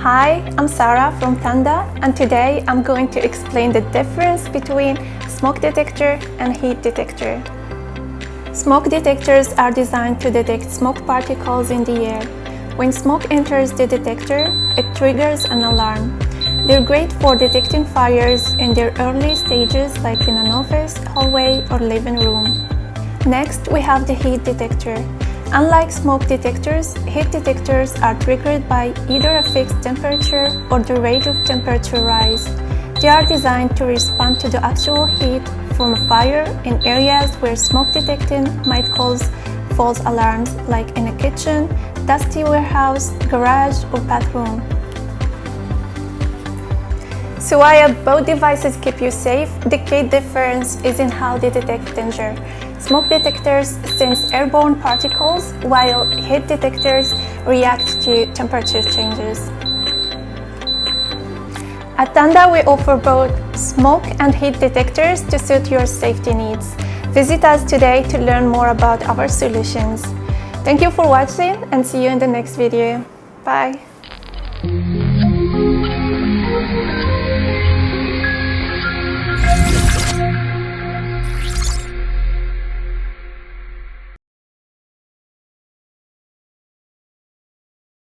Hi, I'm Sarah from TANDA, and today I'm going to explain the difference between smoke detector and heat detector. Smoke detectors are designed to detect smoke particles in the air. When smoke enters the detector, it triggers an alarm. They're great for detecting fires in their early stages, like in an office, hallway, or living room. Next, we have the heat detector. Unlike smoke detectors, heat detectors are triggered by either a fixed temperature or the rate of temperature rise. They are designed to respond to the actual heat from a fire in areas where smoke detecting might cause false alarms, like in a kitchen, dusty warehouse, garage, or bathroom. So while both devices keep you safe, the key difference is in how they detect danger. Smoke detectors sense airborne particles, while heat detectors react to temperature changes. At TANDA, we offer both smoke and heat detectors to suit your safety needs. Visit us today to learn more about our solutions. Thank you for watching and see you in the next video. Bye.